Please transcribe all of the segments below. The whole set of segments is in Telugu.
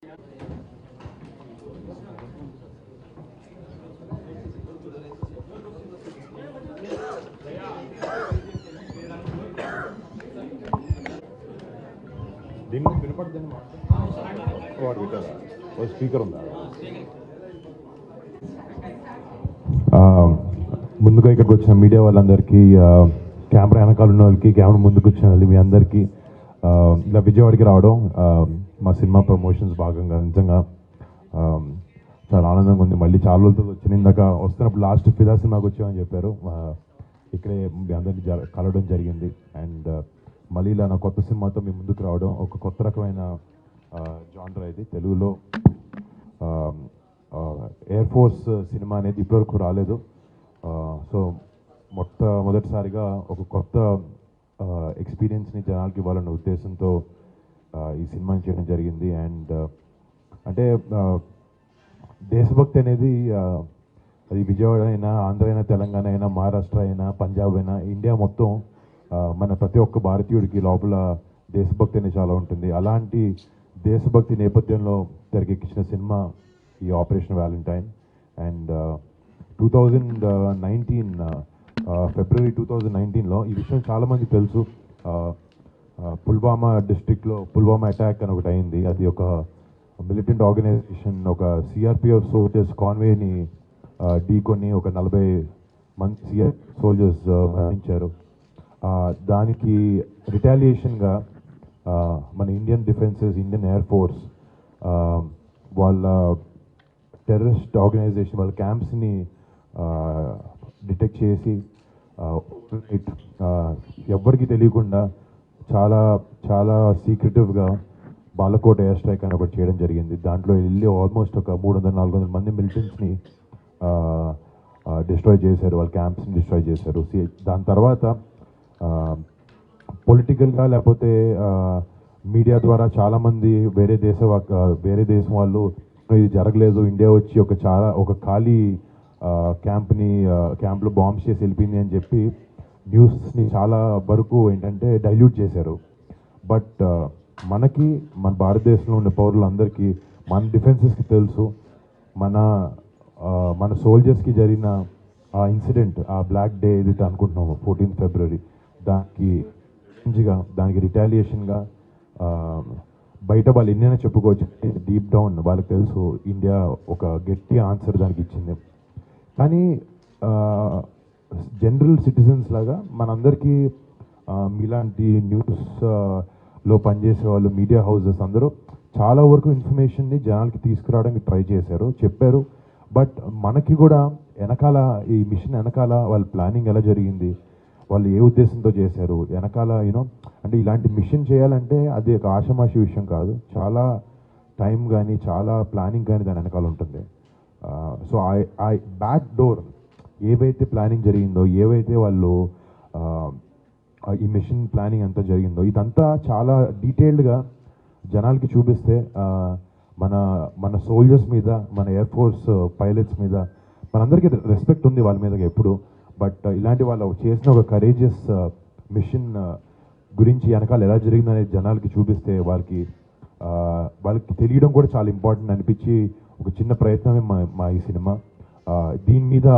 దీన్ని వినపడుతుంది వాడు పెట్టారా స్పీకర్ ఉందా? ముందుగా ఇక్కడికి వచ్చిన మీడియా వాళ్ళందరికీ, కెమెరా వెనకాల ఉన్న వాళ్ళకి, కెమెరా ముందుకు వచ్చిన వాళ్ళు, మీ అందరికీ ఇలా విజయవాడకి రావడం మా సినిమా ప్రమోషన్స్ భాగంగా నిజంగా చాలా ఆనందంగా ఉంది. మళ్ళీ చాలా రోజులతో వచ్చిన ఇందాక వస్తున్నప్పుడు లాస్ట్ ఫిదా సినిమాకి వచ్చామని చెప్పారు. ఇక్కడే మీ అందరినీ కలవడం జరిగింది. అండ్ మళ్ళీ ఇలా నా కొత్త సినిమాతో మీ ముందుకు రావడం ఒక కొత్త రకమైన జానర్ ఇది. తెలుగులో ఎయిర్ ఫోర్స్ సినిమా అనేది ఇప్పటివరకు రాలేదు. సో మొదటిసారిగా ఒక కొత్త ఎక్స్పీరియన్స్ని జనాలకి ఇవ్వాలన్న ఉద్దేశంతో ఈ సినిమాని చేయడం జరిగింది. అండ్ అంటే దేశభక్తి అనేది అది విజయవాడ అయినా, ఆంధ్ర అయినా, తెలంగాణ అయినా, మహారాష్ట్ర అయినా, పంజాబ్ అయినా, ఇండియా మొత్తం మన ప్రతి ఒక్క భారతీయుడికి లోపల దేశభక్తి అనేది చాలా ఉంటుంది. అలాంటి దేశభక్తి నేపథ్యంలో తెరకెక్కించిన సినిమా ఈ ఆపరేషన్ వ్యాలంటైన్. అండ్ 2019 ఫిబ్రవరి 2019లో ఈ విషయం చాలామందికి తెలుసు. పుల్వామా డిస్ట్రిక్ట్లో పుల్వామా అటాక్ అని ఒకటి అయింది. అది ఒక మిలిటెంట్ ఆర్గనైజేషన్, ఒక సిఆర్పిఎఫ్ సోల్జర్స్ కాన్వేని ఢీకొని ఒక 40 మంది సిఆర్పిఎఫ్ సోల్జర్స్ మరణించారు. దానికి రిటాలియేషన్గా మన Indian defences, Indian air force వాళ్ళ టెర్రరిస్ట్ ఆర్గనైజేషన్ వాళ్ళ క్యాంప్స్ని డిటెక్ట్ చేసి ఎవ్వరికి తెలియకుండా చాలా చాలా సీక్రెటివ్గా బాలకోట ఎయిర్ స్ట్రైక్ అని ఒకటి చేయడం జరిగింది. దాంట్లో వెళ్ళి ఆల్మోస్ట్ ఒక 300-400 మంది మిలిటెంట్స్ని డిస్ట్రాయ్ చేశారు, వాళ్ళ క్యాంప్స్ని డిస్ట్రాయ్ చేశారు. దాని తర్వాత పొలిటికల్గా లేకపోతే మీడియా ద్వారా చాలామంది వేరే దేశం వాళ్ళు ఇది జరగలేదు, ఇండియా వచ్చి ఒక ఖాళీ క్యాంప్లో బాంబ్స్ చేసి వెళ్ళిపోయింది అని చెప్పి న్యూస్ని చాలా వరకు ఏంటంటే డైల్యూట్ చేశారు. బట్ మన భారతదేశంలో ఉన్న పౌరులందరికీ, మన డిఫెన్సెస్కి తెలుసు, మన సోల్జర్స్కి జరిగిన ఆ ఇన్సిడెంట్, ఆ బ్లాక్ డే ఏదైతే అనుకుంటున్నాము 14 ఫిబ్రవరి, దానికి రిటాలియేషన్గా బయట వాళ్ళు ఎన్నైనా చెప్పుకోవచ్చు, డీప్ డౌన్ వాళ్ళకి తెలుసు ఇండియా ఒక గట్టి ఆన్సర్ దానికి ఇచ్చింది. కానీ జనరల్ సిటిజన్స్ లాగా మనందరికీ మీలాంటి న్యూస్లో పనిచేసే వాళ్ళు, మీడియా హౌసెస్ అందరూ చాలా వరకు ఇన్ఫర్మేషన్ని జనాలకి తీసుకురావడానికి ట్రై చేశారు, చెప్పారు. బట్ మనకి కూడా వెనకాల ఈ మిషన్ వెనకాల వాళ్ళ ప్లానింగ్ ఎలా జరిగింది, వాళ్ళు ఏ ఉద్దేశంతో చేశారు, వెనకాల అంటే ఇలాంటి మిషన్ చేయాలంటే అది ఒక ఆషామాషి విషయం కాదు. చాలా టైం కానీ, చాలా ప్లానింగ్ కానీ దాని వెనకాల ఉంటుంది. సో ఆ బ్యాక్ డోర్ ఏవైతే ప్లానింగ్ జరిగిందో, ఏవైతే వాళ్ళు ఈ మిషన్ ప్లానింగ్ అంతా జరిగిందో, ఇదంతా చాలా డీటెయిల్డ్గా జనాలకి చూపిస్తే మన సోల్జర్స్ మీద, మన ఎయిర్ ఫోర్స్ పైలట్స్ మీద మనందరికీ రెస్పెక్ట్ ఉంది వాళ్ళ మీద ఎప్పుడు. బట్ ఇలాంటి వాళ్ళు చేసిన ఒక కరేజియస్ మిషన్ గురించి వెనకాల ఎలా జరిగిందనేది జనాలకి చూపిస్తే వాళ్ళకి తెలియడం కూడా చాలా ఇంపార్టెంట్ అనిపించి ఒక చిన్న ప్రయత్నమే మా ఈ సినిమా. దీని మీద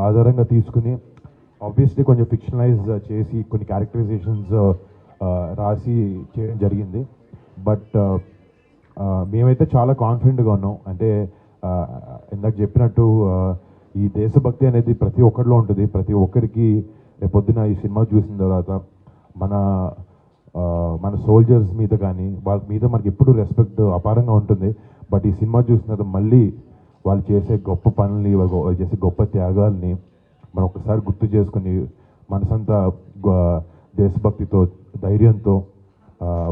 ఆధారంగా తీసుకుని ఆబ్వియస్లీ కొంచెం ఫిక్షనలైజ్ చేసి కొన్ని క్యారెక్టరైజేషన్స్ రాసి చేయడం జరిగింది. బట్ మేమైతే చాలా కాన్ఫిడెంట్గా ఉన్నాం. అంటే ఇందాక చెప్పినట్టు ఈ దేశభక్తి అనేది ప్రతి ఒక్కరిలో ఉంటుంది. ప్రతి ఒక్కరికి రేపొద్దున ఈ సినిమా చూసిన తర్వాత మన సోల్జర్స్ మీద కానీ వాళ్ళ మీద మనకి ఎప్పుడు రెస్పెక్ట్ అపారంగా ఉంటుంది. బట్ ఈ సినిమా చూసిన తర్వాత మళ్ళీ వాళ్ళు చేసే గొప్ప పనుల్ని, వాళ్ళు చేసే గొప్ప త్యాగాల్ని మనం ఒకసారి గుర్తు చేసుకుని మనసంతా దేశభక్తితో, ధైర్యంతో,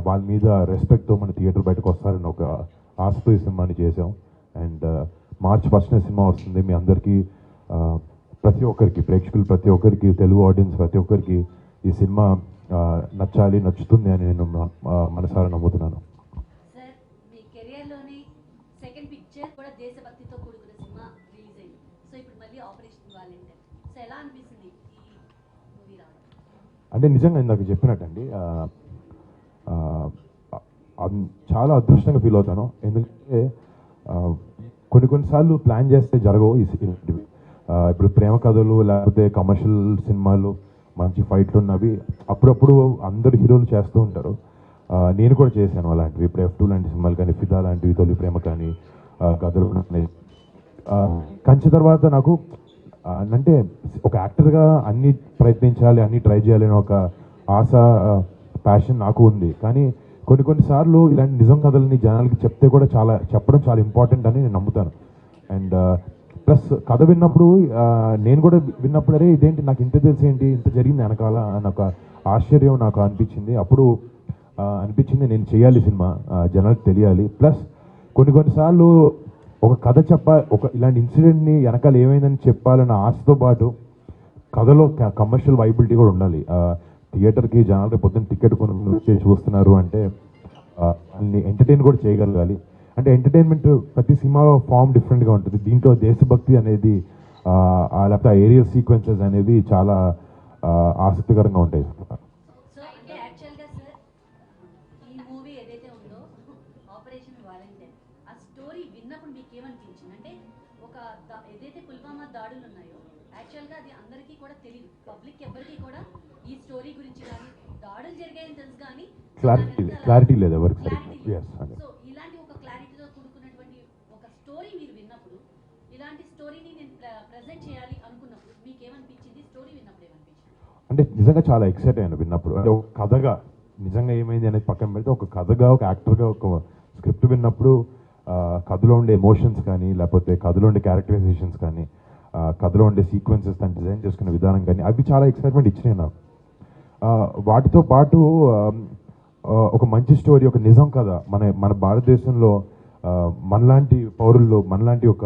వాళ్ళ మీద రెస్పెక్ట్తో మన థియేటర్ బయటకు వస్తారని ఒక ఆశతో ఈ సినిమాని చేసాం. అండ్ మార్చ్ 1న సినిమా వస్తుంది. మీ అందరికీ, ప్రతి ఒక్కరికి, ప్రేక్షకులు ప్రతి ఒక్కరికి, తెలుగు ఆడియన్స్ ప్రతి ఒక్కరికి ఈ సినిమా నచ్చుతుంది అని నేను మనసారా నమ్ముతున్నాను. సార్, మీ కెరియర్లోని సెకండ్ పిక్చర్ కూడా దేశభక్తితో కూడుకున్న సినిమా రిలీజ్ అయింది. సో ఇప్పుడు మళ్ళీ ఆపరేషన్ వ్యాలంటైన్. సో ఎలా అనిపిస్తుంది ఈ మూవీ రావడం? అంటే నిజంగా ఇందాక చెప్పినట్టండి, చాలా అదృష్టంగా ఫీల్ అవుతాను. ఎందుకంటే ఆ, కొన్నిసార్లు ప్లాన్ చేస్తే జరగవు ఇలాంటివి. ఇప్పుడు ప్రేమ కథలు లేకపోతే కమర్షియల్ సినిమాలు మంచి ఫైట్లు ఉన్నవి అప్పుడప్పుడు అందరు హీరోలు చేస్తూ ఉంటారు. నేను కూడా చేశాను అలాంటివి. ఇప్పుడు F2 లాంటి సినిమాలు కానీ, ఫిదా లాంటివి, తొలి ప్రేమ కానీ, గదర్ కానీ. కంచి తర్వాత నాకు అంటే ఒక యాక్టర్గా అన్ని ప్రయత్నించాలి, అన్ని ట్రై చేయాలి అని ఒక ఆశ, ప్యాషన్ నాకు ఉంది. కానీ కొన్నిసార్లు ఇలాంటి నిజం కథలని జనాలకి చెప్తే కూడా చెప్పడం చాలా ఇంపార్టెంట్ అని నేను నమ్ముతాను. అండ్ ప్లస్ కథ విన్నప్పుడు నేను కూడా విన్నప్పుడు అరే ఇదేంటి నాకు ఇంత తెలిసేంటి, ఇంత జరిగింది వెనకాల అని ఒక ఆశ్చర్యం నాకు అనిపించింది. అప్పుడు అనిపించింది నేను చేయాలి సినిమా, జనాలకు తెలియాలి. ప్లస్ కొన్నిసార్లు ఒక కథ ఒక ఇలాంటి ఇన్సిడెంట్ని వెనకాల ఏమైందని చెప్పాలన్న ఆశతో పాటు కథలో కమర్షియల్ వైబిలిటీ కూడా ఉండాలి. థియేటర్కి జనాలు పొద్దున్న టికెట్ కొనుక్కొని చూస్తున్నారు అంటే వాళ్ళని ఎంటర్టైన్ కూడా చేయగలగాలి. అంటే ఎంటర్టైన్మెంట్ ప్రతి సినిమాలో ఫామ్ డిఫరెంట్గా ఉంటుంది. దీంట్లో దేశభక్తి అనేది లేకపోతే ఆ ఏరియల్ సీక్వెన్సెస్ అనేవి చాలా ఆసక్తికరంగా ఉంటాయి. సో అంటే యాక్చువల్గా సార్ ఈ మూవీ ఏదైతే ఉందో ఆపరేషన్ వాలంటీర్, ఆ స్టోరీ విన్నప్పుడు మీకు ఏమనిపించింది? అంటే ఒక ఏదైతే పుల్వామా దాడులు ఉన్నాయో యాక్చువల్గా అది అందరికీ కూడా తెలియదు, పబ్లిక్ ఎవరికి కూడా ఈ స్టోరీ గురించి కానీ దాడులు జరిగాయని తెలుసు కానీ క్లారిటీ లేదు ఎవరికి. సో ఇలాంటి ఒక క్లారిటీతో కూడుకున్నటువంటి ఒక స్టోరీ మీరు విన్నప్పుడు, ఇలాంటి స్టోరీని నేను ప్రెజెంట్ చేయాలి అనుకున్నప్పుడు మీకు ఏమనిపించింది? స్టోరీ విన్నప్పుడు ఏమనిపించింది? అంటే నిజంగా చాలా ఎక్సైట్ అయ్యాను విన్నప్పుడు. అంటే ఒక కథగా నిజంగా ఏమైంది అనేది పక్కన పెడితే ఒక కథగా, ఒక యాక్టర్గా ఒక స్క్రిప్ట్ విన్నప్పుడు కథలో ఉండే ఎమోషన్స్ కానీ, లేకపోతే కథలో ఉండే క్యారెక్టరైజేషన్స్ కానీ, కథలో ఉండే సీక్వెన్సెస్ దాన్ని డిజైన్ చేసుకునే విధానం కానీ అవి చాలా ఎక్సైట్మెంట్ ఇచ్చినాయి నాకు. వాటితో పాటు ఒక మంచి స్టోరీ, ఒక నిజం కథ, మన భారతదేశంలో మనలాంటి పౌరుల్లో, మనలాంటి ఒక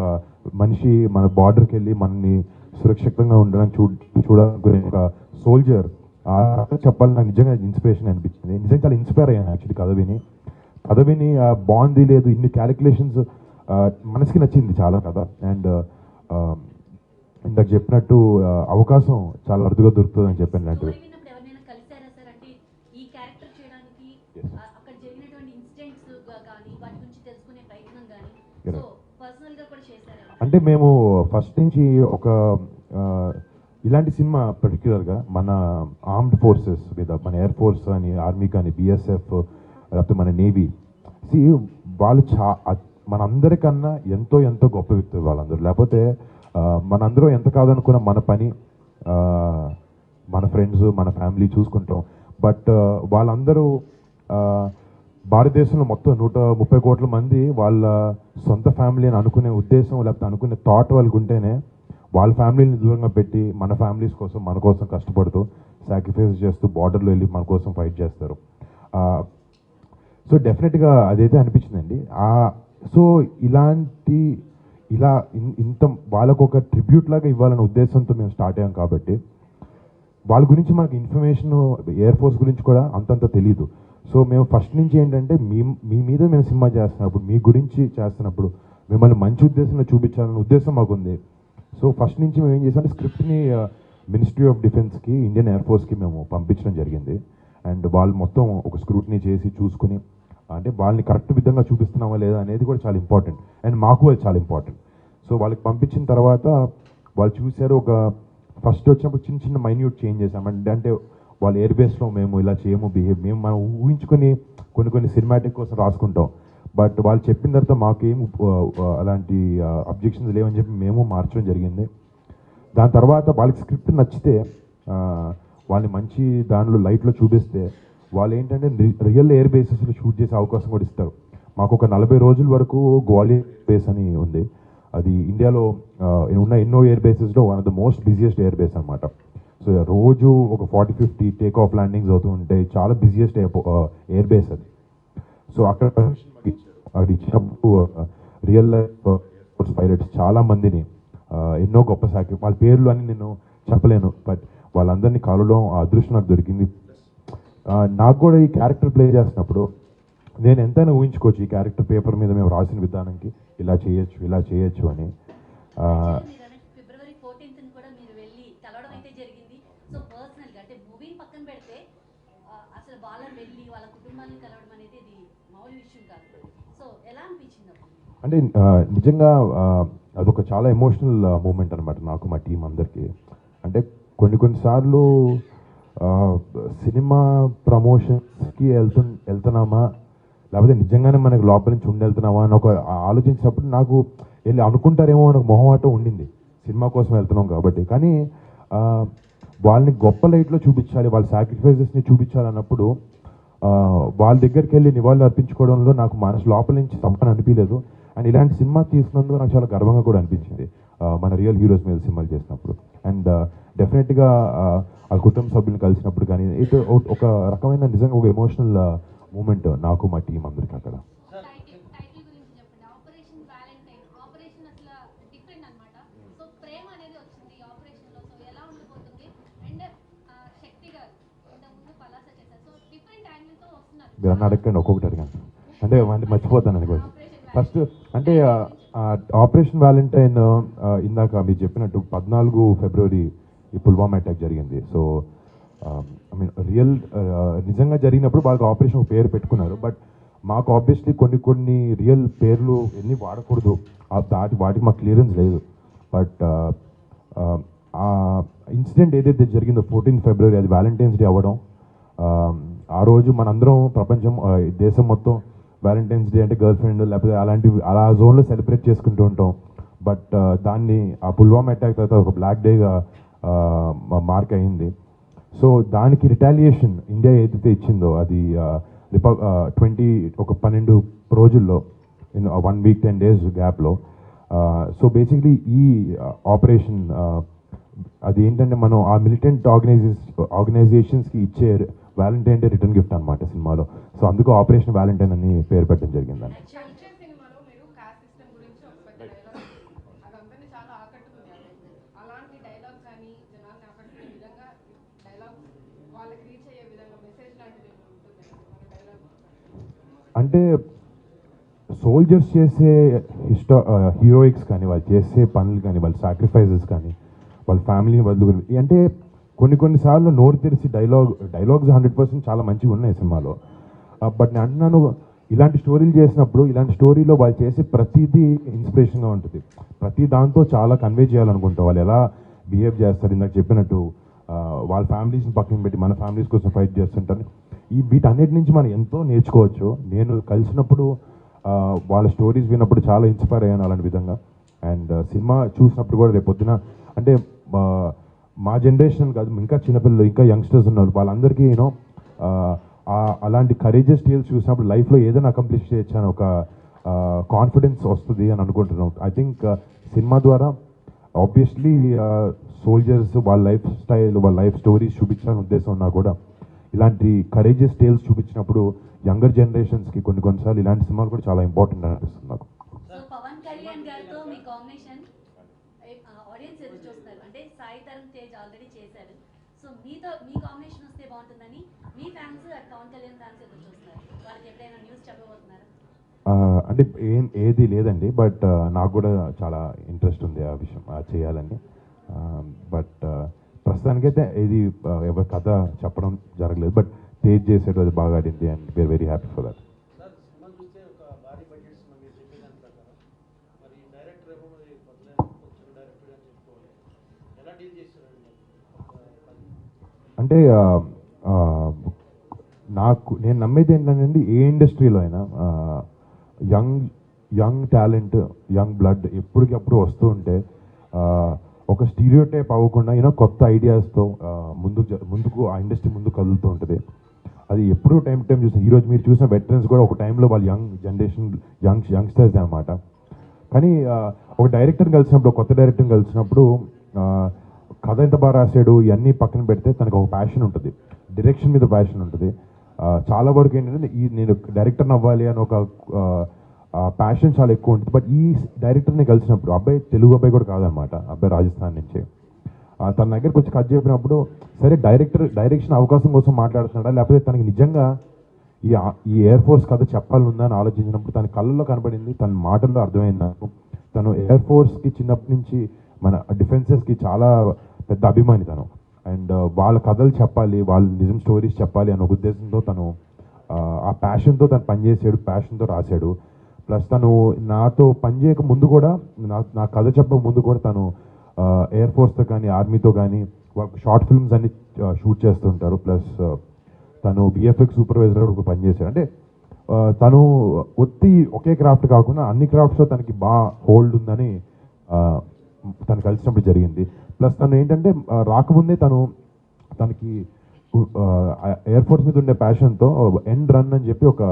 మనిషి మన బార్డర్కి వెళ్ళి మనని సురక్షితంగా ఉండడానికి చూడాలనుకునే ఒక సోల్జర్ చెప్పాలి. నాకు నిజంగా ఇన్స్పిరేషన్ అనిపించింది. నిజంగా చాలా ఇన్స్పైర్ అయ్యాను యాక్చువల్లీ కథ విని. బాగుంది లేదు ఇన్ని క్యాలిక్యులేషన్స్ మనసుకి నచ్చింది చాలా కథ. అండ్ ఇందాక చెప్పినట్టు అవకాశం చాలా అరుదుగా దొరుకుతుంది అని చెప్పాను. ఇలాంటివి అంటే మేము ఫస్ట్ నుంచి ఒక ఇలాంటి సినిమా పర్టిక్యులర్గా మన ఆర్మ్డ్ ఫోర్సెస్ మీద, మన ఎయిర్ ఫోర్స్ కానీ, ఆర్మీ కానీ, BSF లేకపోతే మన నేవీ, వాళ్ళు మనందరికన్నా ఎంతో గొప్ప వ్యక్తులు వాళ్ళందరూ. లేకపోతే మనందరూ ఎంత కాదనుకున్న మన పని, మన ఫ్రెండ్స్, మన ఫ్యామిలీ చూసుకుంటాం. బట్ వాళ్ళందరూ భారతదేశంలో మొత్తం 130 కోట్ల మంది వాళ్ళ సొంత ఫ్యామిలీ అని అనుకునే ఉద్దేశం లేకపోతే అనుకునే థాట్ వాళ్ళకు ఉంటేనే వాళ్ళ ఫ్యామిలీని దూరంగా పెట్టి మన ఫ్యామిలీస్ కోసం, మన కోసం కష్టపడుతూ, సాక్రిఫైస్ చేస్తూ బార్డర్లో వెళ్ళి మన కోసం ఫైట్ చేస్తారు. సో డెఫినెట్గా అదైతే అనిపించిందండి. సో ఇంత వాళ్ళకు ఒక ట్రిబ్యూట్ లాగా ఇవ్వాలనే ఉద్దేశంతో మేము స్టార్ట్ అయ్యాం. కాబట్టి వాళ్ళ గురించి మనకు ఇన్ఫర్మేషన్, ఎయిర్ ఫోర్స్ గురించి కూడా అంతంత తెలీదు. సో మేము ఫస్ట్ నుంచి ఏంటంటే మీ మీద మేము సినిమా చేస్తున్నప్పుడు, మీ గురించి చేస్తున్నప్పుడు మిమ్మల్ని మంచి ఉద్దేశంలో చూపించాలనే ఉద్దేశం మాకుంది. సో ఫస్ట్ నుంచి మేము ఏం చేసామంటే స్క్రిప్ట్ని మినిస్ట్రీ ఆఫ్ డిఫెన్స్కి, ఇండియన్ ఎయిర్ ఫోర్స్కి మేము పంపించడం జరిగింది. అండ్ వాళ్ళు మొత్తం ఒక స్క్రూట్నీ చేసి చూసుకుని, అంటే వాళ్ళని కరెక్ట్ విధంగా చూపిస్తున్నామా లేదా అనేది కూడా చాలా ఇంపార్టెంట్. అండ్ మాకు అది చాలా ఇంపార్టెంట్. సో వాళ్ళకి పంపించిన తర్వాత వాళ్ళు చూశారు. ఒక ఫస్ట్ వచ్చినప్పుడు చిన్న మైన్యూట్ చేంజ్ చేసామంటే, అంటే వాళ్ళ ఎయిర్ బేస్లో మేము ఇలా చేయము, మేము మనం ఊహించుకొని కొన్ని సినిమాటిక్ కోసం రాసుకుంటాం. బట్ వాళ్ళు చెప్పిన తర్వాత మాకేం అలాంటి అబ్జెక్షన్స్ లేవని చెప్పి మేము మార్చడం జరిగింది. దాని తర్వాత వాళ్ళకి స్క్రిప్ట్ నచ్చితే వాళ్ళని మంచి దానిలో లైట్లో చూపిస్తే వాళ్ళు ఏంటంటే రియల్ ఎయిర్ బేసెస్లో షూట్ చేసే అవకాశం కూడా ఇస్తారు. మాకు ఒక 40 రోజుల వరకు గ్వాలియర్ బేస్ అని ఉంది. అది ఇండియాలో ఉన్న ఎన్నో ఎయిర్ బేసెస్లో one of the most busiest air base అనమాట. సో రోజు ఒక 40-50 టేక్ ఆఫ్ ల్యాండింగ్స్ అవుతూ ఉంటాయి. చాలా బిజియెస్ట్ ఎయిర్ బేస్ అది. సో అక్కడ ఇచ్చినప్పుడు రియల్ లైఫ్ పైలట్స్ చాలా మందిని, ఎన్నో గొప్ప వాళ్ళ పేర్లు అని నేను చెప్పలేను, బట్ వాళ్ళందరినీ కలవడం ఆ అదృష్టం నాకు దొరికింది. నాకు కూడా ఈ క్యారెక్టర్ ప్లే చేసినప్పుడు నేను ఎంతైనా ఊహించుకోవచ్చు ఈ క్యారెక్టర్ పేపర్ మీద మేము రాసిన విధానానికి ఇలా చేయొచ్చు అని. ఫిబ్రవరి 14th కూడా మీరు వెళ్ళి కలవడం అయితే జరిగింది. సో పర్సనల్గా అంటే మూవీని పక్కన పెడితే అసలు వాళ్ళని వెళ్ళి వాళ్ళ కుటుంబాన్ని కలవడం అనేది ఇది మామూలు అంటే నిజంగా అదొక చాలా ఎమోషనల్ మూమెంట్ అనమాట నాకు మా టీం అందరికీ. అంటే కొన్నిసార్లు సినిమా ప్రమోషన్స్కి వెళ్తున్నామా లేకపోతే నిజంగానే మనకి లోపల నుంచి వెళ్తున్నామా అని ఒక ఆలోచించినప్పుడు నాకు వెళ్ళి అనుకుంటారేమో అని ఒక మొహమాటం ఉండింది సినిమా కోసం వెళ్తున్నాం కాబట్టి. కానీ వాళ్ళని గొప్ప లైట్లో చూపించాలి, వాళ్ళ సాక్రిఫైజెస్ని చూపించాలన్నప్పుడు వాళ్ళ దగ్గరికి వెళ్ళి నివాళులు అర్పించుకోవడంలో నాకు మనసు లోపల నుంచి తప్పని అనిపించలేదు. అండ్ ఇలాంటి సినిమా తీసినందుకు నాకు చాలా గర్వంగా కూడా అనిపించింది మన రియల్ హీరోస్ మీద సినిమాలు చేసినప్పుడు. అండ్ డెఫినెట్గా ఆ కుటుంబ సభ్యులను కలిసినప్పుడు కానీ ఇది ఒక రకమైన నిజంగా ఒక ఎమోషనల్ మూమెంట్ నాకు మా టీం అందరికీ అక్కడ. మీరు అన్న అడగండి, ఒక్కొక్కటి అడగండి అంటే మర్చిపోతాను అని కోసం. ఫస్ట్ అంటే ఆపరేషన్ వ్యాలంటైన్ ఇందాక మీరు చెప్పినట్టు 14 ఫిబ్రవరి ఈ పుల్వామా అటాక్ జరిగింది. సో ఐ మీన్ నిజంగా జరిగినప్పుడు వాళ్ళకి ఆపరేషన్ ఒక పేరు పెట్టుకున్నారు. బట్ మాకు ఆబ్వియస్లీ కొన్ని రియల్ పేర్లు ఎన్ని వాడకూడదు, వాటికి మాకు క్లియరెన్స్ లేదు. బట్ ఆ ఇన్సిడెంట్ ఏదైతే జరిగిందో 14 ఫిబ్రవరి అది వ్యాలంటైన్స్ డే అవ్వడం, ఆ రోజు మనందరం ప్రపంచం దేశం మొత్తం వ్యాలంటైన్స్ డే అంటే గర్ల్ ఫ్రెండ్ లేకపోతే అలా జోన్లో సెలబ్రేట్ చేసుకుంటూ ఉంటాం. బట్ దాన్ని ఆ పుల్వామా అటాక్ తర్వాత ఒక బ్లాక్ డేగా మార్క్ అయింది. సో దానికి రిటాలియేషన్ ఇండియా ఏదైతే ఇచ్చిందో అది 12 రోజుల్లో 1 వీక్ 10 డేస్ గ్యాప్లో. సో బేసిక్లీ ఈ ఆపరేషన్ అది ఏంటంటే మనం ఆ మిలిటెంట్ ఆర్గనైజేషన్స్కి ఇచ్చే వ్యాలంటైన్ డే రిటర్న్ గిఫ్ట్ అనమాట సినిమాలో. సో అందుకు ఆపరేషన్ వ్యాలంటైన్ అని పేరు పెట్టడం జరిగిందండి. అంటే సోల్జర్స్ చేసే హీరోయిక్స్ కానీ వాళ్ళు చేసే పనులు కానీ వాళ్ళ సాక్రిఫైజెస్ కానీ వాళ్ళ ఫ్యామిలీని వదులుకొని అంటే కొన్నిసార్లు నోరు తెరిచి డైలాగ్స్ 100% చాలా మంచిగా ఉన్నాయి సినిమాలో. బట్ నేను అంటున్నాను ఇలాంటి స్టోరీలు చేసినప్పుడు ఇలాంటి స్టోరీలో వాళ్ళు చేసే ప్రతిదీ ఇన్స్పిరేషన్గా ఉంటుంది. ప్రతి దాంతో చాలా కన్వే చేయాలనుకుంటాం. వాళ్ళు ఎలా బిహేవ్ చేస్తారు, ఇందాక చెప్పినట్టు వాళ్ళ ఫ్యామిలీస్ని పక్కన పెట్టి మన ఫ్యామిలీస్ కోసం ఫైట్ చేస్తుంటారు. వీటన్నిటి నుంచి మనం ఎంతో నేర్చుకోవచ్చు. నేను కలిసినప్పుడు వాళ్ళ స్టోరీస్ విన్నప్పుడు చాలా ఇన్స్పైర్ అయ్యాను అలాంటి విధంగా. అండ్ సినిమా చూసినప్పుడు కూడా రేపు పొద్దున అంటే మా జనరేషన్ కాదు, ఇంకా చిన్నపిల్లలు ఇంకా యంగ్స్టర్స్ ఉన్నారు, వాళ్ళందరికీ యూనో అలాంటి కరేజెస్ టేల్స్ చూసినప్పుడు లైఫ్లో ఏదైనా అకంప్లిష్ చేయొచ్చు అని ఒక కాన్ఫిడెన్స్ వస్తుంది అని అనుకుంటున్నాం. ఐ థింక్ సినిమా ద్వారా ఆబ్వియస్లీ సోల్జర్స్ వాళ్ళ లైఫ్ స్టైల్ వాళ్ళ లైఫ్ స్టోరీస్ చూపించాలని ఉద్దేశం ఉన్నా కూడా ఇలాంటి కరేజెస్ టేల్స్ చూపించినప్పుడు యంగర్ జనరేషన్స్కి కొన్నిసార్లు ఇలాంటి సినిమాలు కూడా చాలా ఇంపార్టెంట్ అనిపిస్తుంది నాకు. పవన్ కళ్యాణ్ గారితో మీ కాంబినేషన్ ఆడియన్స్ ఎదురు చూస్తున్నారు. అంటే సాయి తరుణ్ తేజ్ ఆల్రెడీ చేశారు. సో మీ కాంబినేషన్ వస్తే బాగుంటుందని మీ ఫ్యాన్స్ పవన్ కళ్యాణ్ ఫ్యాన్స్ ఎదురు చూస్తున్నారు. వాళ్ళకి ఎప్పుడైనా న్యూస్ చెప్పబోతున్నారా? అంటే ఏది లేదండి. బట్ నాకు కూడా చాలా ఇంట్రెస్ట్ ఉంది ఆ విషయం చేయాలని. బట్ ప్రస్తుతానికైతే ఇది ఎవరి కథ చెప్పడం జరగలేదు. బట్ తేజ్ చేసేది అది బాగా ఆడింది and we're very happy for that. అంటే నేను నమ్మేది ఏంటంటే ఏ ఇండస్ట్రీలో అయినా యంగ్ టాలెంట్ యంగ్ బ్లడ్ ఎప్పటికప్పుడు వస్తూ ఉంటే ఒక స్టీరియోటైప్ అవ్వకుండా కొత్త ఐడియాస్తో ముందుకు ఆ ఇండస్ట్రీ ముందుకు కదులుతూ ఉంటుంది. అది ఎప్పుడూ టైం చూసిన ఈరోజు మీరు చూసిన వెటరన్స్ కూడా ఒక టైంలో వాళ్ళు యంగ్ జనరేషన్ యంగ్స్టర్స్ అనమాట. కానీ ఒక డైరెక్టర్ని కలిసినప్పుడు కొత్త డైరెక్టర్ని కలిసినప్పుడు కథ ఎంత బాగా రాశాడు ఇవన్నీ పక్కన పెడితే తనకు ఒక ప్యాషన్ ఉంటుంది, డైరెక్షన్ మీద ప్యాషన్ ఉంటుంది. చాలా వరకు ఏంటంటే నేను డైరెక్టర్ని అవ్వాలి అని ఒక ప్యాషన్ చాలా ఎక్కువ ఉంటుంది. బట్ ఈ డైరెక్టర్ని కలిసినప్పుడు అబ్బాయి తెలుగు అబ్బాయి కూడా కాదనమాట, అబ్బాయి రాజస్థాన్ నుంచి. తన దగ్గరకు వచ్చి కథ చెప్పినప్పుడు సరే డైరెక్షన్ అవకాశం కోసం మాట్లాడుతున్నాడా లేకపోతే తనకి నిజంగా ఈ ఎయిర్ ఫోర్స్ కథ చెప్పాలనుందా అని ఆలోచించినప్పుడు తన కళ్ళల్లో కనబడింది, తన మాటల్లో అర్థమైంది నాకు. తను ఎయిర్ ఫోర్స్కి చిన్నప్పటి నుంచి మన డిఫెన్సెస్కి చాలా పెద్ద అభిమాని తను. అండ్ వాళ్ళ కథలు చెప్పాలి, వాళ్ళ నిజం స్టోరీస్ చెప్పాలి అనే ఉద్దేశంతో తను ఆ ప్యాషన్తో తను పనిచేసాడు, ప్యాషన్తో రాశాడు. ప్లస్ తను నాతో పనిచేయక ముందు కూడా నా కథ చెప్పక ముందు కూడా తను ఎయిర్ ఫోర్స్తో కానీ ఆర్మీతో కానీ వాళ్ళకి షార్ట్ ఫిల్మ్స్ అన్ని షూట్ చేస్తుంటారు. ప్లస్ తను విఎఫ్ఎక్స్ సూపర్వైజర్ కూడా పనిచేశాడు. అంటే తను ఒకే క్రాఫ్ట్ కాకుండా అన్ని క్రాఫ్ట్స్లో తనకి బాగా హోల్డ్ ఉందని తను కలిసినప్పుడు జరిగింది. ప్లస్ తను ఏంటంటే రాకముందే తనకి ఎయిర్ ఫోర్స్ మీద ఉండే ప్యాషన్తో ఎండ్ రన్ అని చెప్పి ఒక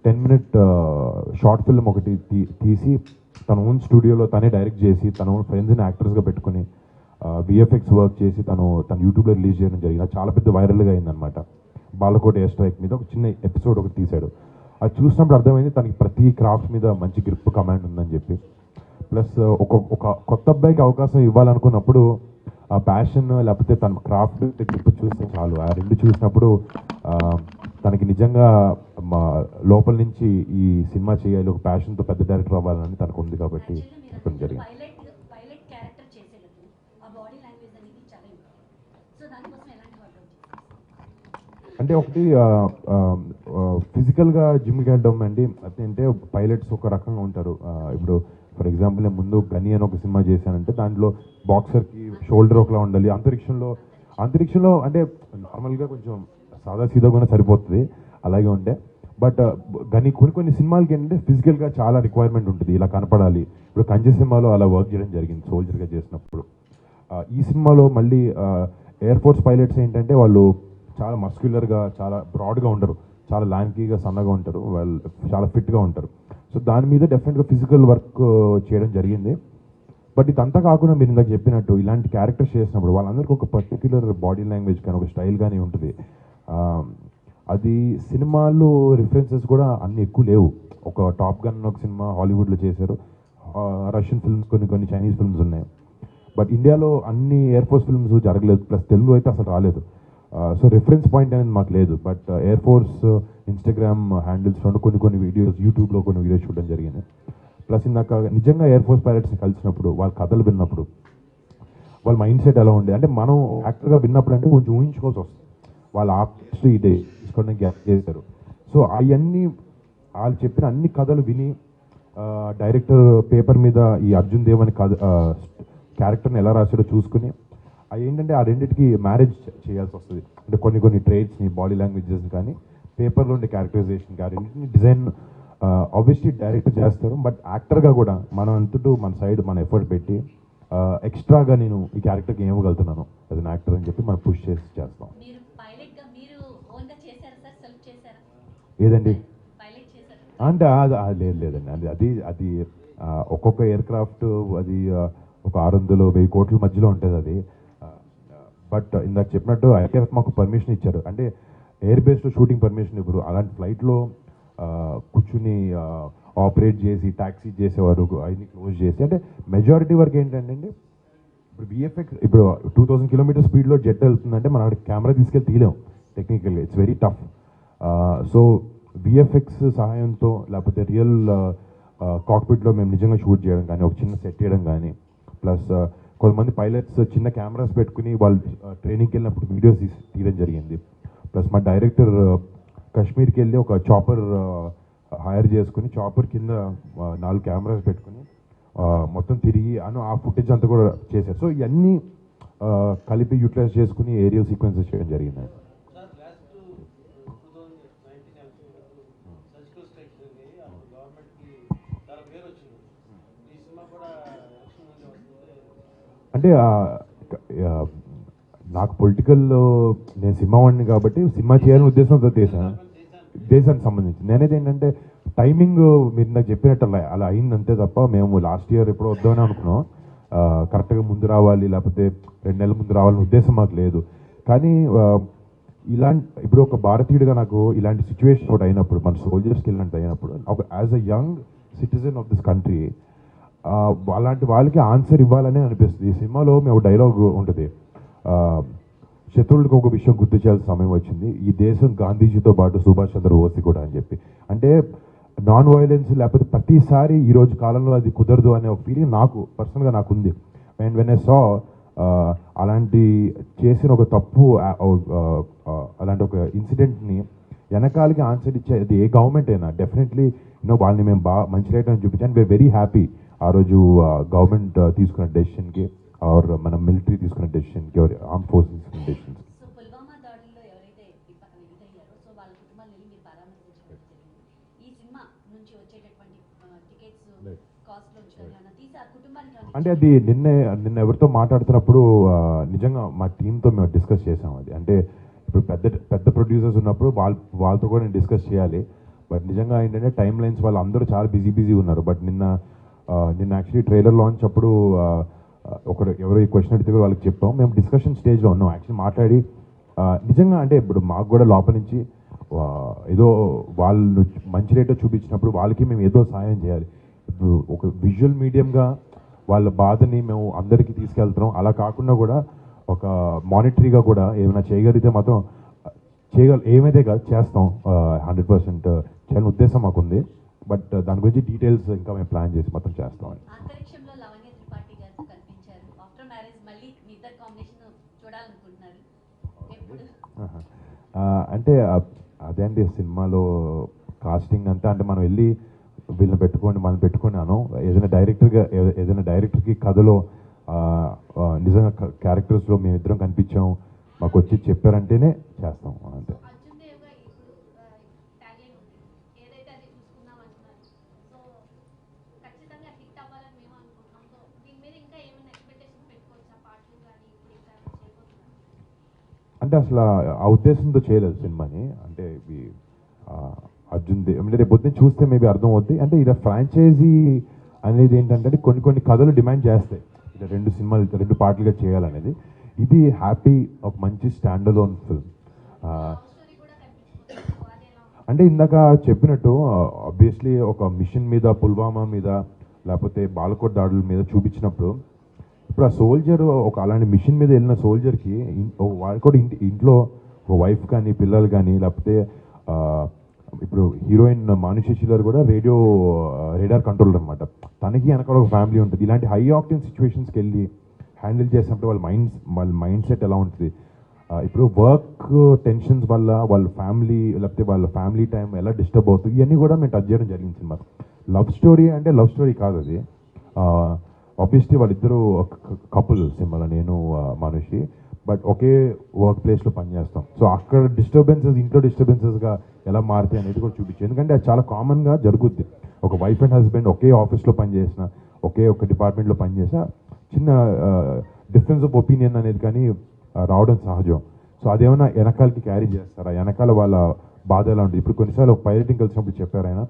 10-minute షార్ట్ ఫిల్మ్ ఒకటి తీసి తన ఓన్ స్టూడియోలో తనే డైరెక్ట్ చేసి తన ఓన్ ఫ్రెండ్స్ని యాక్టర్స్గా పెట్టుకుని విఎఫ్ఎక్స్ వర్క్ చేసి తను యూట్యూబ్లో రిలీజ్ చేయడం జరిగింది. చాలా పెద్ద వైరల్గా అయిందనమాట. బాలకోట ఎయిర్ స్ట్రైక్ మీద ఒక చిన్న ఎపిసోడ్ ఒకటి తీశాడు. అది చూసినప్పుడు అర్థమైంది తనకి ప్రతి క్రాఫ్ట్ మీద మంచి గ్రిప్ కమాండ్ ఉందని చెప్పి. ప్లస్ ఒక కొత్త అబ్బాయికి అవకాశం ఇవ్వాలనుకున్నప్పుడు ఆ ప్యాషన్ లేకపోతే తన క్రాఫ్ట్ గ్రిప్ చూస్తే చాలు. ఆ రెండు చూసినప్పుడు తనకి నిజంగా లోపల నుంచి ఈ సినిమా చేయాలి, ఒక ప్యాషన్తో పెద్ద డైరెక్టర్ అవ్వాలని తనకు ఉంది కాబట్టి చెప్పడం జరిగింది. పైలట్ క్యారెక్టర్ చేసేటప్పుడు ఆ బాడీ లాంగ్వేజ్ అనేది చాలా ఇంపార్టెంట్. సో దానికోసం ఎలాంటి వర్క్ అవుతుంది? అంటే ఒకటి ఫిజికల్గా జిమ్కి వెళ్ళడం అండి. అంటే పైలట్స్ ఒక రకంగా ఉంటారు. ఇప్పుడు ఫర్ ఎగ్జాంపుల్ నేను ముందు గని అని ఒక సినిమా చేశానంటే దాంట్లో బాక్సర్కి షోల్డర్ ఒకలా ఉండాలి. అంతరిక్షంలో అంటే నార్మల్గా కొంచెం సాదా సీదా కూడా సరిపోతుంది అలాగే ఉంటే. బట్ గని కొన్ని సినిమాలకి ఏంటంటే ఫిజికల్గా చాలా రిక్వైర్మెంట్ ఉంటుంది, ఇలా కనపడాలి. ఇప్పుడు కంచె సినిమాలో అలా వర్క్ చేయడం జరిగింది సోల్జర్గా చేసినప్పుడు. ఈ సినిమాలో మళ్ళీ ఎయిర్ ఫోర్స్ పైలట్స్ ఏంటంటే వాళ్ళు చాలా మస్క్యులర్గా చాలా బ్రాడ్గా ఉండరు, చాలా లాంకీగా సన్నగా ఉంటారు, వాళ్ళు చాలా ఫిట్గా ఉంటారు. సో దాని మీద డెఫినెట్గా ఫిజికల్ వర్క్ చేయడం జరిగింది. బట్ ఇదంతా కాకుండా మీరు ఇందాక చెప్పినట్టు ఇలాంటి క్యారెక్టర్స్ చేసినప్పుడు వాళ్ళందరికీ ఒక పర్టిక్యులర్ బాడీ లాంగ్వేజ్ కానీ ఒక స్టైల్ కానీ ఉంటుంది. అది సినిమాల్లో రిఫరెన్సెస్ కూడా అన్ని ఎక్కువ లేవు. ఒక టాప్ గన్ ఒక సినిమా హాలీవుడ్లో చేశారు, రష్యన్ ఫిల్మ్స్ కొన్ని చైనీస్ ఫిల్మ్స్ ఉన్నాయి. బట్ ఇండియాలో అన్ని ఎయిర్ ఫోర్స్ ఫిల్మ్స్ జరగలేదు, ప్లస్ తెలుగు అయితే అసలు రాలేదు. సో రిఫరెన్స్ పాయింట్ అనేది మాకు లేదు. బట్ ఎయిర్ ఫోర్స్ ఇన్స్టాగ్రామ్ హ్యాండిల్స్లో కొన్ని వీడియోస్, యూట్యూబ్లో కొన్ని వీడియోస్ చూడడం జరిగింది. ప్లస్ ఇందాక నిజంగా ఎయిర్ ఫోర్స్ పైలట్స్ని కలిసినప్పుడు వాళ్ళ కథలు విన్నప్పుడు వాళ్ళ మైండ్ సెట్ ఎలా ఉండే అంటే మనం యాక్టర్గా విన్నప్పుడు అంటే కొంచెం ఊహించుకోవాల్సి వస్తుంది. వాళ్ళు ఆప్స్ ఇదే తీసుకోవడానికి గ్యాప్ చేశారు. సో అవన్నీ వాళ్ళు చెప్పిన అన్ని కథలు విని డైరెక్టర్ పేపర్ మీద ఈ అర్జున్ దేవ్ అని కథ క్యారెక్టర్ని ఎలా రాశాడో చూసుకుని అవి ఏంటంటే ఆ రెండింటికి మ్యారేజ్ చేయాల్సి వస్తుంది. అంటే కొన్ని ట్రేడ్స్ని, బాడీ లాంగ్వేజెస్ని కానీ పేపర్లో ఉండే క్యారెక్టరైజేషన్ ఆ రెండింటిని డిజైన్ ఆబ్వియస్లీ డైరెక్టర్ చేస్తారు. బట్ యాక్టర్గా కూడా మనం అంతటూ మన సైడ్ మన ఎఫర్ట్ పెట్టి ఎక్స్ట్రాగా నేను ఈ క్యారెక్టర్కి ఏమగలుగుతున్నాను అది నా యాక్టర్ అని చెప్పి మనం పుష్ చేసి చేస్తాం. ఏదండి అంటే లేదండి, అది ఒక్కొక్క ఎయిర్ క్రాఫ్ట్ అది ఒక 600-1000 కోట్ల మధ్యలో ఉంటుంది అది. బట్ ఇందాక చెప్పినట్టు ఐకేఎఫ్ మాకు పర్మిషన్ ఇచ్చారు. అంటే ఎయిర్ బేస్లో షూటింగ్ పర్మిషన్ ఇవ్వరు. అలాంటి ఫ్లైట్లో కూర్చుని ఆపరేట్ చేసి ట్యాక్సీ చేసేవారు, అవన్నీ క్లోజ్ చేసి. అంటే మెజారిటీ వరకు ఏంటంటే ఇప్పుడు విఎఫ్ఎక్స్ ఇప్పుడు 2000 కిలోమీటర్ స్పీడ్లో జెట్ వెళ్తుందంటే మనం అక్కడ కెమెరా తీసుకెళ్ళి తీయలేం టెక్నికల్గా, it's very tough. So VFX సహాయంతో లేకపోతే రియల్ కాక్పిట్లో మేము నిజంగా షూట్ చేయడం కానీ, ఒక చిన్న సెట్ చేయడం కానీ, ప్లస్ కొంతమంది పైలట్స్ చిన్న కెమెరాస్ పెట్టుకుని వాళ్ళు ట్రైనింగ్కి వెళ్ళినప్పుడు వీడియోస్ తీయడం జరిగింది. ప్లస్ మా డైరెక్టర్ కాశ్మీర్కి వెళ్ళి ఒక చాపర్ హైర్ చేసుకుని చాపర్ కింద 4 కెమెరాస్ పెట్టుకుని మొత్తం తిరిగి ఆ ఫుటేజ్ అంతా కూడా చేశారు. సో ఇవన్నీ కలిపి యూటిలైజ్ చేసుకుని ఏరియల్ సీక్వెన్సెస్ చేయడం జరిగింది. అంటే నాకు పొలిటికల్ నేను సినిమా వాడిని కాబట్టి సినిమా చేయాలని ఉద్దేశంతో దేశానికి సంబంధించి నేనైతే ఏంటంటే టైమింగ్ మీరు నాకు చెప్పినట్టు అలా అయింది అంతే తప్ప మేము లాస్ట్ ఇయర్ ఎప్పుడో వద్దామని అనుకున్నాం. కరెక్ట్గా ముందు రావాలి లేకపోతే 2 నెలల ముందు రావాలని ఉద్దేశం మాకు లేదు. కానీ ఇప్పుడు ఒక భారతీయుడిగా నాకు ఇలాంటి సిచ్యువేషన్ ఒకటి అయినప్పుడు, మన సోల్జర్స్కి వెళ్ళినట్టు అయినప్పుడు, ఒక as a young citizen of this country అలాంటి వాళ్ళకి ఆన్సర్ ఇవ్వాలని అనిపిస్తుంది. ఈ సినిమాలో మేము డైలాగ్ ఉంటుంది, శత్రువులకు ఒక విషయం గుర్తు చేయాల్సిన సమయం వచ్చింది, ఈ దేశం గాంధీజీతో పాటు సుభాష్ చంద్రబోస్ కూడా అని చెప్పి. అంటే నాన్ వైలెన్స్ లేకపోతే ప్రతిసారి ఈరోజు కాలంలో అది కుదరదు అనే ఒక ఫీలింగ్ నాకు పర్సనల్గా నాకు ఉంది. అండ్ వెన్ ఐ సా అలాంటి చేసిన ఒక తప్పు అలాంటి ఒక ఇన్సిడెంట్ని వెనకాలకి ఆన్సర్ ఇచ్చేది ఏ గవర్నమెంట్ అయినా డెఫినెట్లీ వాళ్ళని మేము బాగా మంచి రేట్ అని చూపించాను. వీఆర్ వెరీ హ్యాపీ ఆ రోజు గవర్నమెంట్ తీసుకున్న డెసిషన్కి ఆర్ మన మిలిటరీ తీసుకున్న డెసిషన్కి ఆర్మ్ ఫోర్సెస్ తీసుకున్న డెసిషన్కి. సో పుల్వామా దాడుల్లో ఎవరైతే ఇదయ్యారో సో వాళ్ళ కుటుంబాలు వెళ్ళి మీరు పరామర్శించడం జరిగింది. ఈ సినిమా నుంచి వచ్చేటటువంటి టికెట్స్ కాస్ట్ నుంచి కానీ ఏమైనా తీసి ఆ కుటుంబానికి ఏమైనా అంటే అది నిన్న ఎవరితో మాట్లాడుతున్నప్పుడు నిజంగా మా టీంతో మేము డిస్కస్ చేసాం. అది అంటే ఇప్పుడు పెద్ద ప్రొడ్యూసర్స్ ఉన్నప్పుడు వాళ్ళతో కూడా నేను డిస్కస్ చేయాలి. బట్ నిజంగా ఏంటంటే టైం లైన్స్ వాళ్ళు అందరూ చాలా బిజీ ఉన్నారు. బట్ నిన్న యాక్చువల్లీ ట్రైలర్ లాంచ్ అప్పుడు ఎవరో ఈ క్వశ్చన్ అడిగితే వాళ్ళకి చెప్పాం. మేము డిస్కషన్ స్టేజ్లో ఉన్నాం యాక్చువల్లీ మాట్లాడి నిజంగా అంటే ఇప్పుడు మాకు కూడా లోపల నుంచి ఏదో వాళ్ళు మంచి రేటో చూపించినప్పుడు వాళ్ళకి మేము ఏదో సాయం చేయాలి. ఇప్పుడు ఒక విజువల్ మీడియంగా వాళ్ళ బాధని మేము అందరికీ తీసుకెళ్తున్నాం. అలా కాకుండా కూడా ఒక మానిటరీగా కూడా ఏమైనా చేయగలిగితే మాత్రం ఏమైతే కాదు చేస్తాం. 100% చేయాలని ఉద్దేశం మాకుంది. బట్ దాని గురించి డీటెయిల్స్ ఇంకా మేము ప్లాన్ చేసి మొత్తం చేస్తామని. అంతరిక్షంలో లవణ్య త్రిపాఠి గారితో కనిపించారు. ఆఫ్టర్ మ్యారేజ్ మళ్ళీ మీ ఇద్దరు కాంబినేషన్ చూడాలనుకుంటున్నారు. ఎప్పుడు అంటే అదే అండి సినిమాలో కాస్టింగ్ అంతా అంటే మనం వెళ్ళి వీళ్ళని పెట్టుకున్నాను. ఏదైనా డైరెక్టర్కి కథలో నిజంగా క్యారెక్టర్స్లో మేమిద్దరం కనిపించాం, మాకు వచ్చి చెప్పారంటేనే చేస్తాం అంతే. అర్జున్ దేవ్ గారు ఇప్పుడు టాగ్లైన్ ఉంది, ఏదైతే అది చూసుకుందాం అంటున్నారు. సో ఖచ్చితంగా హిట్ అవ్వాలని మేము అనుకుంటున్నాం. సో దీని మీద ఇంకా ఏమైనా ఎక్స్పెక్టేషన్ పెట్టుకోవచ్చా? పాటలు కానీ ఇప్పుడు ఇంకా చేయబోతున్నారు అంటే అసలు ఆ ఉద్దేశంతో చేయలేదు సినిమాని. అంటే ఇవి అర్జున్ దేవ్ అంటే రేపు పొద్దున్న చూస్తే మేబీ అర్థం అవుద్ది. అంటే ఇలా ఫ్రాంచైజీ అనేది ఏంటంటే కొన్ని కథలు డిమాండ్ చేస్తాయి ఇలా 2 పార్ట్లుగా చేయాలనేది. ఇది హ్యాపీ ఒక మంచి స్టాండ్ అలోన్ ఫిల్మ్. స్టోరీ కూడా కనిపించుకోవచ్చు. అదేలా అంటే ఇందాక చెప్పినట్టు ఆబ్వియస్లీ ఒక మిషన్ మీద పుల్వామా మీద లేకపోతే బాలకోట్ దాడుల మీద చూపించినప్పుడు ఇప్పుడు ఆ సోల్జర్ ఒక అలాంటి మిషన్ మీద వెళ్ళిన సోల్జర్కి వాళ్ళు కూడా ఇంట్లో ఒక వైఫ్ కానీ పిల్లలు కానీ లేకపోతే ఇప్పుడు హీరోయిన్ మానుషి చిల్లర్ కూడా రేడార్ కంట్రోలర్ అనమాట. తనకి వెనకాల ఒక ఫ్యామిలీ ఉంటుంది. ఇలాంటి హై ఆక్టేన్ సిచ్యువేషన్స్కి వెళ్ళి హ్యాండిల్ చేసినప్పుడు వాళ్ళ మైండ్ సెట్ ఎలా ఉంటుంది, ఇప్పుడు వర్క్ టెన్షన్స్ వల్ల వాళ్ళ ఫ్యామిలీ లేకపోతే వాళ్ళ ఫ్యామిలీ టైం ఎలా డిస్టర్బ్ అవుతుంది, ఇవన్నీ కూడా మేము టచ్ చేయడం జరిగింది సినిమా. లవ్ స్టోరీ అంటే లవ్ స్టోరీ కాదు అది. ఆబ్వియస్లీ వాళ్ళిద్దరూ కపుల్ సినిమాలో నేను మనిషి, బట్ ఒకే వర్క్ ప్లేస్లో పనిచేస్తాం. సో అక్కడ ఇంట్లో డిస్టర్బెన్సెస్గా ఎలా మారుతాయి అనేది కూడా చూపించాను. ఎందుకంటే అది చాలా కామన్గా జరుగుద్ది. ఒక వైఫ్ అండ్ హస్బెండ్ ఒకే ఆఫీస్లో పనిచేసిన ఒక డిపార్ట్మెంట్లో పనిచేసిన చిన్న డిఫరెన్స్ ఆఫ్ ఒపీనియన్ అనేది కానీ రావడం సహజం. సో అదేమైనా వెనకాలకి క్యారీ చేస్తారా, వెనకాల వాళ్ళ బాధ ఎలా ఉంటుంది. ఇప్పుడు కొన్నిసార్లు ఒక పైలటింగ్ కలిసినప్పుడు చెప్పారు ఆయన,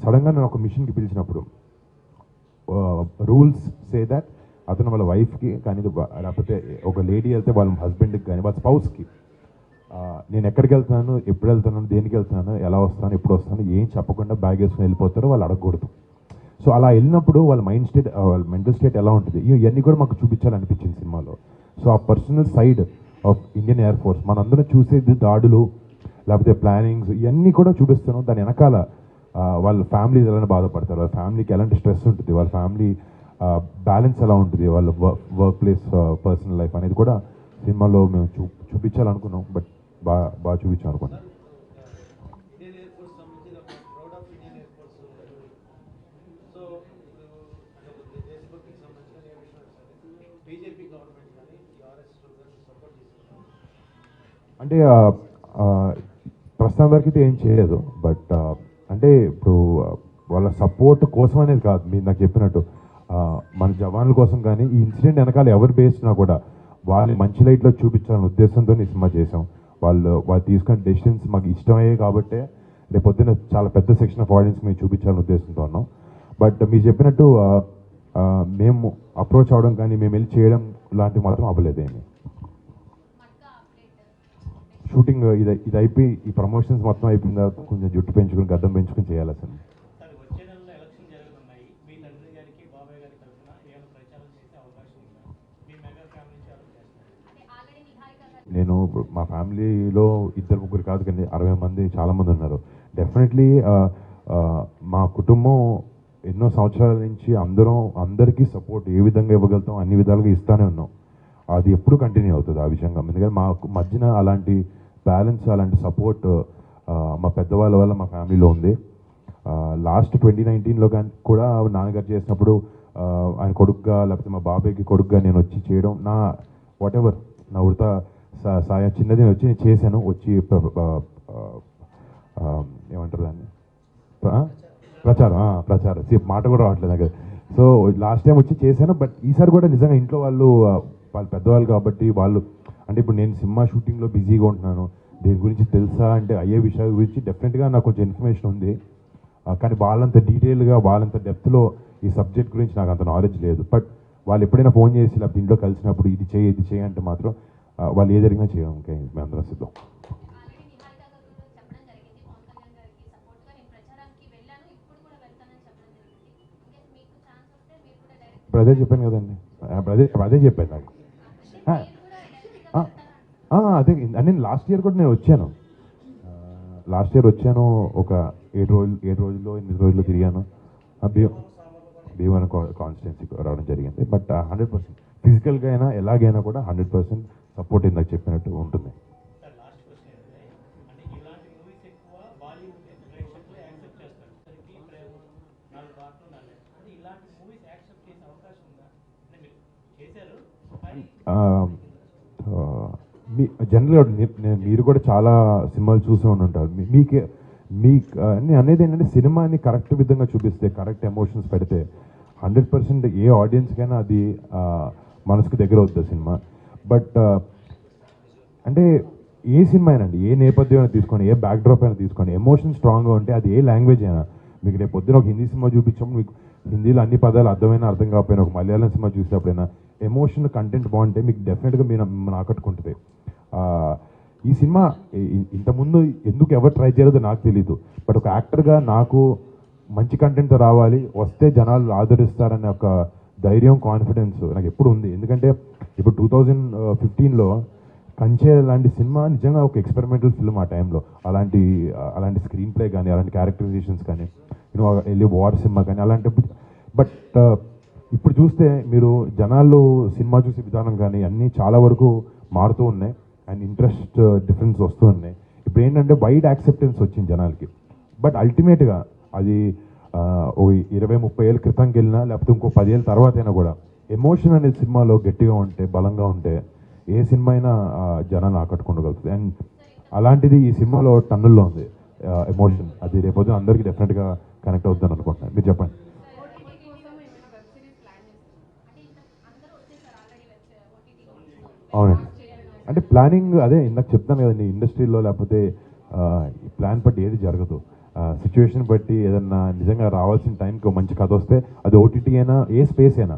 సడన్గా నేను ఒక మిషన్కి పిలిచినప్పుడు రూల్స్ సే దట్ అతను వాళ్ళ వైఫ్కి కానీ లేకపోతే ఒక లేడీ వెళ్తే వాళ్ళ హస్బెండ్కి కానీ వాళ్ళ స్పౌస్కి నేను ఎక్కడికి వెళ్తున్నాను, ఎప్పుడు వెళ్తున్నాను, దేనికి వెళ్తున్నాను, ఎలా వస్తాను, ఎప్పుడు వస్తాను ఏం చెప్పకుండా బ్యాగ్ వేసుకుని వెళ్ళిపోతారో వాళ్ళు అడగకూడదు. సో అలా వెళ్ళినప్పుడు వాళ్ళ వాళ్ళ మెంటల్ స్టేట్ ఎలా ఉంటుంది ఇవన్నీ కూడా మాకు చూపించాలనిపించింది సినిమాలో. సో ఆ personal side of Indian air force మనందరం చూసేది దాడులు లేకపోతే ప్లానింగ్స్ ఇవన్నీ కూడా చూపిస్తున్నాం. దాని వెనకాల వాళ్ళ ఫ్యామిలీ ఎలా బాధపడతారు, వాళ్ళ ఫ్యామిలీకి ఎలాంటి స్ట్రెస్ ఉంటుంది, వాళ్ళ ఫ్యామిలీ బ్యాలెన్స్ ఎలా ఉంటుంది, వాళ్ళ వర్క్ ప్లేస్ పర్సనల్ లైఫ్ అనేది కూడా సినిమాలో మేము చూపించాలనుకున్నాం. బట్ బాగా చూపించాం అనుకున్నాం. ఇండియన్ ఎయిర్ ఫోర్స్ సంబంధించిన proud of Indian air force. So దేశభక్తికి సంబంధించిన బీజేపీ గవర్నమెంట్ కానీ ఆర్ఎస్ సపోర్ట్ చేస్తున్నారు. అంటే ప్రస్తుతం వరకు అయితే ఏం చేయలేదు. బట్ అంటే ఇప్పుడు వాళ్ళ సపోర్ట్ కోసం అనేది కాదు, మీరు నాకు చెప్పినట్టు మన జవాన్ల కోసం కానీ ఈ ఇన్సిడెంట్ వెనకాల ఎవరు బేసినా కూడా వాళ్ళని మంచి లైట్లో చూపించాలనే ఉద్దేశంతో ఈ సినిమా చేసాం. వాళ్ళు తీసుకున్న డెసిషన్స్ మాకు ఇష్టమయ్యాయి కాబట్టి రేపొద్దున చాలా పెద్ద సెక్షన్ ఆఫ్ ఆడియన్స్ మేము చూపించాలనే ఉద్దేశంతో ఉన్నాం. బట్ మీరు చెప్పినట్టు మేము అప్రోచ్ అవ్వడం కానీ మేము వెళ్ళి చేయడం లాంటివి మాత్రం అవ్వలేదేమి. షూటింగ్ ఇది అయిపోయి ఈ ప్రమోషన్స్ మొత్తం అయిపోయిన తర్వాత కొంచెం జుట్టు పెంచుకుని గడ్డం పెంచుకుని చేయాలి అసలు. వచ్చే నెలలో ఎలక్షన్ జరుగుతున్నాయి. మీ తండ్రి గారికి బాబాయ్ గారి తరఫున ఏమైనా ప్రచారం చేసే అవకాశం ఉందా? మీ మెగా ఫ్యామిలీ చాలా చేస్తారు. నేను మా ఫ్యామిలీలో 2-3 కాదు కానీ 60 మంది చాలామంది ఉన్నారు. డెఫినెట్లీ మా కుటుంబం ఎన్నో సంవత్సరాల నుంచి అందరికీ సపోర్ట్ ఏ విధంగా ఇవ్వగలుగుతాం అన్ని విధాలుగా ఇస్తూనే ఉన్నాం. అది ఎప్పుడు కంటిన్యూ అవుతుంది ఆ విషయంగా. ఎందుకంటే మా మధ్యన అలాంటి బ్యాలెన్స్ అలాంటి సపోర్ట్ మా పెద్దవాళ్ళ వల్ల మా ఫ్యామిలీలో ఉంది. లాస్ట్ 2019లో కానీ కూడా నాన్నగారు చేసినప్పుడు ఆయన కొడుకుగా లేకపోతే మా బాబాయ్కి కొడుకుగా నేను వచ్చి చేయడం నా వాట్ ఎవర్ నా ఉడత సాయం చిన్నది నేను వచ్చి నేను చేశాను వచ్చి ఏమంటారు దాన్ని ప్రచారం మాట కూడా రావట్లేదు నాకు. సో లాస్ట్ టైం వచ్చి చేశాను, బట్ ఈసారి కూడా నిజంగా ఇంట్లో వాళ్ళు పెద్దవాళ్ళు కాబట్టి వాళ్ళు అంటే ఇప్పుడు నేను సినిమా షూటింగ్లో బిజీగా ఉంటున్నాను, దీని గురించి తెలుసా అంటే అయ్యే విషయాల గురించి డెఫినెట్గా నాకు కొంచెం ఇన్ఫర్మేషన్ ఉంది, కానీ వాళ్ళంత డీటెయిల్గా వాళ్ళంత డెప్త్లో ఈ సబ్జెక్ట్ గురించి నాకు అంత నాలెడ్జ్ లేదు. బట్ వాళ్ళు ఎప్పుడైనా ఫోన్ చేసి లేకపోతే ఇంట్లో కలిసినప్పుడు ఇది చేయి అంటే మాత్రం వాళ్ళు ఏ జరిగినా చేయడం ఇంకా మేము అందరం సిద్ధం. ఆల్రెడీ నిహారిక గారు చెప్పడం జరిగింది పవన్ కళ్యాణ్ గారికి సపోర్ట్గా నేను ప్రచారానికి వెళ్ళాను, ఇప్పుడు కూడా వెళ్తానని చెప్పడం జరిగింది. ఇంకా మీకు ఛాన్స్ వస్తే మీరు కూడా డైరెక్ట్ ఇప్పుడు అదే చెప్పాను కదండి, అదే చెప్పాను నాకు. అదే నేను లాస్ట్ ఇయర్ కూడా నేను వచ్చాను, ఒక 7 రోజుల్లో 8 రోజుల్లో తిరిగాను. భీమవరం కాన్స్టిట్యున్సీకి రావడం జరిగింది. బట్ 100% ఫిజికల్గా అయినా ఎలాగైనా కూడా 100% సపోర్ట్ ఇందాక చెప్పినట్టు ఉంటుంది. సార్ లాస్ట్ క్వశ్చన్ ఏంటంటే అంటే ఇలాంటి మూవీస్ ఎక్కువ బాలీవుడ్ ప్రేక్షకులు యాక్సెప్ట్ చేస్తారు. సరికి ప్రేమ 4 పాటలు 4 అంటే ఇలాంటి మూవీస్ యాక్సెప్ట్ చేసే అవకాశం ఉందా? అంటే మీరు చేశారు కానీ జనరల్గా మీరు కూడా చాలా సినిమాలు చూసే ఉంటారు. మీకు నేను అనేది ఏంటంటే సినిమాని కరెక్ట్ విధంగా చూపిస్తే, కరెక్ట్ ఎమోషన్స్ పెడితే 100% ఏ ఆడియన్స్కైనా అది మనసుకు దగ్గర అవుతుంది సినిమా. బట్ అంటే ఏ సినిమా అయినండి, ఏ నేపథ్యం అయినా తీసుకోండి, ఏ బ్యాక్డ్రాప్ అయినా తీసుకోండి, ఎమోషన్ స్ట్రాంగ్గా ఉంటే అది ఏ లాంగ్వేజ్ అయినా, మీకు రేపు పొద్దున ఒక హిందీ సినిమా చూపించినప్పుడు మీకు హిందీలో అన్ని పదాలు అర్థమైనా అర్థం కాకపోయినా, ఒక మలయాళం సినిమా చూసినప్పుడైనా ఎమోషన్ కంటెంట్ బాగుంటే మీకు డెఫినెట్గా మీరు ఆకట్టుకుంటుంది. ఈ సినిమా ఇంతకుముందు ఎందుకు ఎవరు ట్రై చేయలేదో నాకు తెలీదు, బట్ ఒక యాక్టర్గా నాకు మంచి కంటెంట్తో రావాలి, వస్తే జనాలు ఆదరిస్తారనే ఒక ధైర్యం, కాన్ఫిడెన్స్ నాకు ఎప్పుడు ఉంది. ఎందుకంటే ఇప్పుడు 2015లో కంచే లాంటి సినిమా నిజంగా ఒక ఎక్స్పెరిమెంటల్ ఫిల్మ్ ఆ టైంలో. అలాంటి స్క్రీన్ ప్లే కానీ, అలాంటి క్యారెక్టరైజేషన్స్ కానీ, వెళ్ళి వార్ సినిమా కానీ అలాంటి. బట్ ఇప్పుడు చూస్తే మీరు జనాలు సినిమా చూసే విధానం కానీ అన్నీ చాలా వరకు మారుతూ ఉన్నాయి, అండ్ ఇంట్రెస్ట్ డిఫరెన్స్ వస్తూ ఉన్నాయి. ఇప్పుడు ఏంటంటే వైడ్ యాక్సెప్టెన్స్ వచ్చింది జనాలకి. బట్ అల్టిమేట్గా అది 20-30 ఏళ్ళ క్రితంకి వెళ్ళినా లేకపోతే ఇంకో 10 ఏళ్ళ తర్వాత అయినా కూడా ఎమోషన్ అనేది సినిమాలో గట్టిగా ఉంటే, బలంగా ఉంటే ఏ సినిమా అయినా జనాన్ని ఆకట్టుకోగలుగుతుంది. అండ్ అలాంటిది ఈ సినిమాలో టన్నుల్లో ఉంది ఎమోషన్. అది రేపొద్దు అందరికీ డెఫినెట్గా కనెక్ట్ అవుతుందని అనుకుంటున్నాను. మీరు చెప్పండి. అవునండి, అంటే ప్లానింగ్ అదే ఇందాక చెప్తాను కదండి, ఇండస్ట్రీలో లేకపోతే ప్లాన్ బట్టి ఏది జరగదు. సిచ్యువేషన్ బట్టి ఏదన్నా నిజంగా రావాల్సిన టైంకి మంచి కథ వస్తే అది ఓటీటీ అయినా ఏ స్పేస్ అయినా.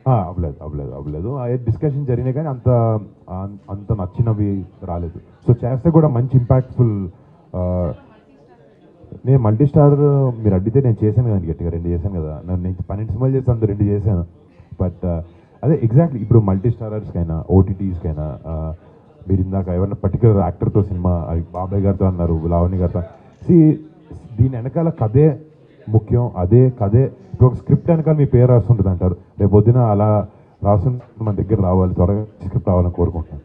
అవ్వలేదు డిస్కషన్ జరిగినాయి కానీ అంత నచ్చినవి రాలేదు. సో చేస్తే కూడా మంచి ఇంపాక్ట్ఫుల్. నేను మల్టీ స్టార్ మీరు అడిగితే నేను చేశాను కదండి, గట్టిగా 2 చేశాను కదా. నేను 12 సినిమాలు చేస్తాను, 2 చేశాను. బట్ అదే ఎగ్జాక్ట్లీ ఇప్పుడు మల్టీ స్టారర్స్కైనా ఓటీటీస్కైనా మీరు ఇందాక ఎవరైనా పర్టికులర్ యాక్టర్తో సినిమా, బాబాయ్ గారితో అన్నారు, లావణ్య గారితో. దీని వెనకాల కథే ముఖ్యం. అదే కథే ఇప్పుడు ఒక స్క్రిప్ట్ వెనకాల మీ పేరు రాస్తుంటుంది అంటారు, రేపు పొద్దున అలా రాస్తుంటే మన దగ్గర రావాలి, త్వరగా స్క్రిప్ట్ రావాలని కోరుకుంటున్నాను.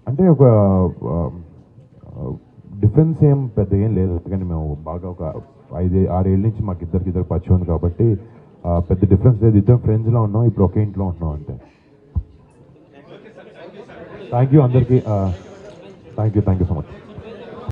అంటే ఒక డిఫరెన్స్ ఏం పెద్ద ఏం లేదు, ఎందుకంటే మేము బాగా ఒక 5-6 ఏళ్ళ నుంచి మాకు ఇద్దరు పరిచయం ఉంది కాబట్టి పెద్ద డిఫరెన్స్ లేదు. ఇద్దరు ఫ్రెండ్స్లో ఉన్నాం, ఇప్పుడు ఒకే ఇంట్లో ఉంటున్నాం అంతే. థ్యాంక్ యూ అందరికీ, థ్యాంక్ యూ సో మచ్.